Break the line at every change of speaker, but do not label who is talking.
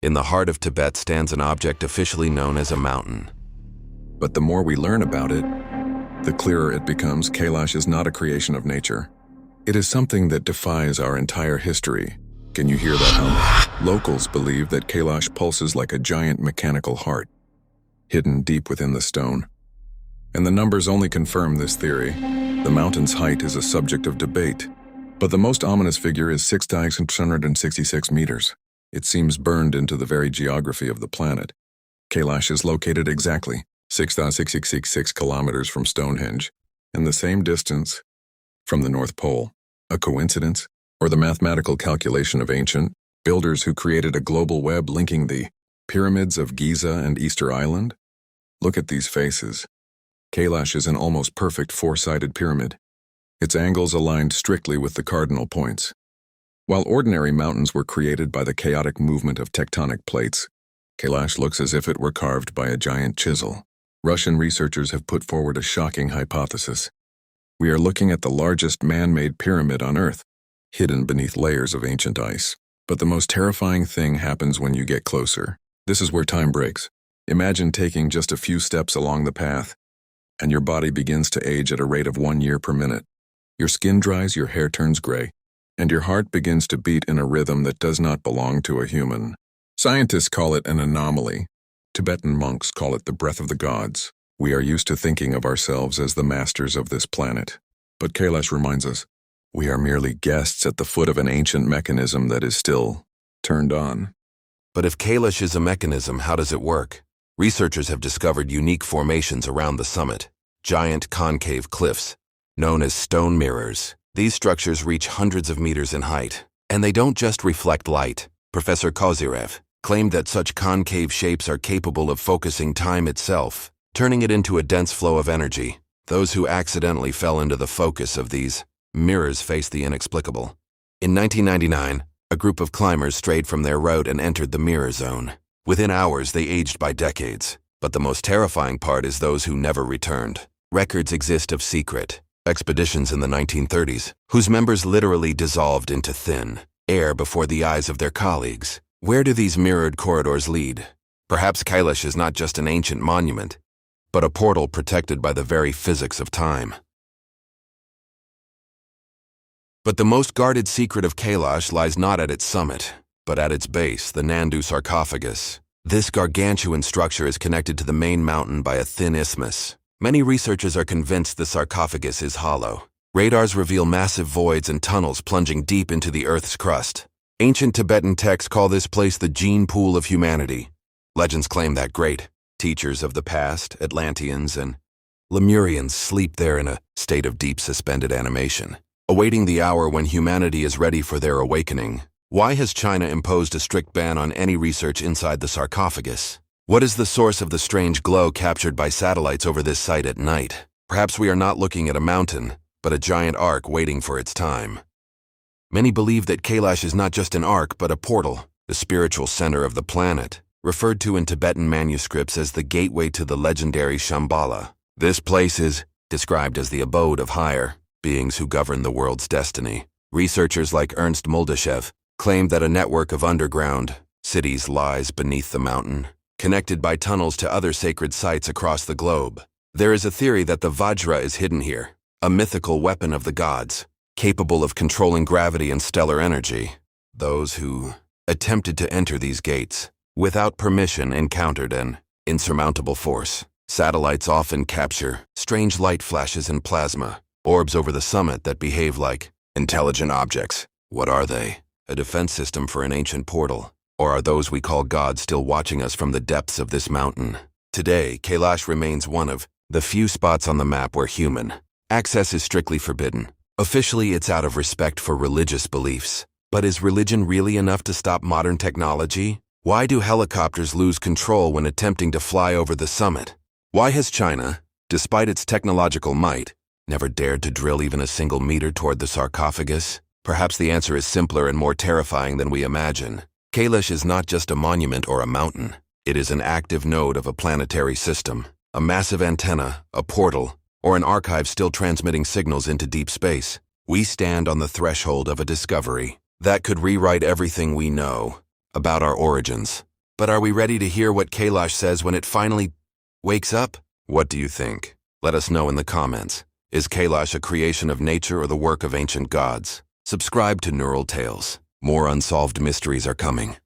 In the heart of Tibet stands an object officially known as a mountain.
But the more we learn about it, the clearer it becomes Kailash is not a creation of nature. It is something that defies our entire history. Can you hear that hum? Locals believe that Kailash pulses like a giant mechanical heart, hidden deep within the stone. And the numbers only confirm this theory. The mountain's height is a subject of debate, but the most ominous figure is 6,666 meters. It seems burned into the very geography of the planet. Kailash is located exactly 6,666 kilometers from Stonehenge, and the same distance from the North Pole. A coincidence? Or the mathematical calculation of ancient builders who created a global web linking the pyramids of Giza and Easter Island? Look at these faces. Kailash is an almost perfect four-sided pyramid, its angles aligned strictly with the cardinal points. While ordinary mountains were created by the chaotic movement of tectonic plates, Kailash looks as if it were carved by a giant chisel. Russian researchers have put forward a shocking hypothesis. We are looking at the largest man-made pyramid on Earth, hidden beneath layers of ancient ice. But the most terrifying thing happens when you get closer. This is where time breaks. Imagine taking just a few steps along the path, and your body begins to age at a rate of 1 year per minute. Your skin dries, your hair turns gray, and your heart begins to beat in a rhythm that does not belong to a human. Scientists call it an anomaly. Tibetan monks call it the breath of the gods. We are used to thinking of ourselves as the masters of this planet. But Kailash reminds us, we are merely guests at the foot of an ancient mechanism that is still turned on.
But if Kailash is a mechanism, how does it work? Researchers have discovered unique formations around the summit, giant concave cliffs, known as stone mirrors. These structures reach hundreds of meters in height, and they don't just reflect light. Professor Kozyrev claimed that such concave shapes are capable of focusing time itself, turning it into a dense flow of energy. Those who accidentally fell into the focus of these mirrors face the inexplicable. In 1999, a group of climbers strayed from their route and entered the mirror zone. Within hours, they aged by decades. But the most terrifying part is those who never returned. Records exist of secret expeditions in the 1930s, whose members literally dissolved into thin air before the eyes of their colleagues. Where do these mirrored corridors lead? Perhaps Kailash is not just an ancient monument, but a portal protected by the very physics of time. But the most guarded secret of Kailash lies not at its summit, but at its base, the Nandu Sarcophagus. This gargantuan structure is connected to the main mountain by a thin isthmus. Many researchers are convinced the sarcophagus is hollow. Radars reveal massive voids and tunnels plunging deep into the Earth's crust. Ancient Tibetan texts call this place the gene pool of humanity. Legends claim that great teachers of the past, Atlanteans and Lemurians, sleep there in a state of deep suspended animation, awaiting the hour when humanity is ready for their awakening. Why has China imposed a strict ban on any research inside the sarcophagus? What is the source of the strange glow captured by satellites over this site at night? Perhaps we are not looking at a mountain, but a giant ark waiting for its time. Many believe that Kailash is not just an ark, but a portal, the spiritual center of the planet, referred to in Tibetan manuscripts as the gateway to the legendary Shambala. This place is described as the abode of higher beings who govern the world's destiny. Researchers like Ernst Muldashev claim that a network of underground cities lies beneath the mountain, connected by tunnels to other sacred sites across the globe. There is a theory that the Vajra is hidden here, a mythical weapon of the gods, capable of controlling gravity and stellar energy. Those who attempted to enter these gates without permission encountered an insurmountable force. Satellites often capture strange light flashes and plasma, orbs over the summit that behave like intelligent objects. What are they? A defense system for an ancient portal? Or are those we call gods still watching us from the depths of this mountain? Today, Kailash remains one of the few spots on the map where human access is strictly forbidden. Officially, it's out of respect for religious beliefs. But is religion really enough to stop modern technology? Why do helicopters lose control when attempting to fly over the summit? Why has China, despite its technological might, never dared to drill even a single meter toward the sarcophagus? Perhaps the answer is simpler and more terrifying than we imagine. Kailash is not just a monument or a mountain. It is an active node of a planetary system, a massive antenna, a portal, or an archive still transmitting signals into deep space. We stand on the threshold of a discovery that could rewrite everything we know about our origins. But are we ready to hear what Kailash says when it finally wakes up? What do you think? Let us know in the comments. Is Kailash a creation of nature or the work of ancient gods? Subscribe to Neural Tales. More unsolved mysteries are coming.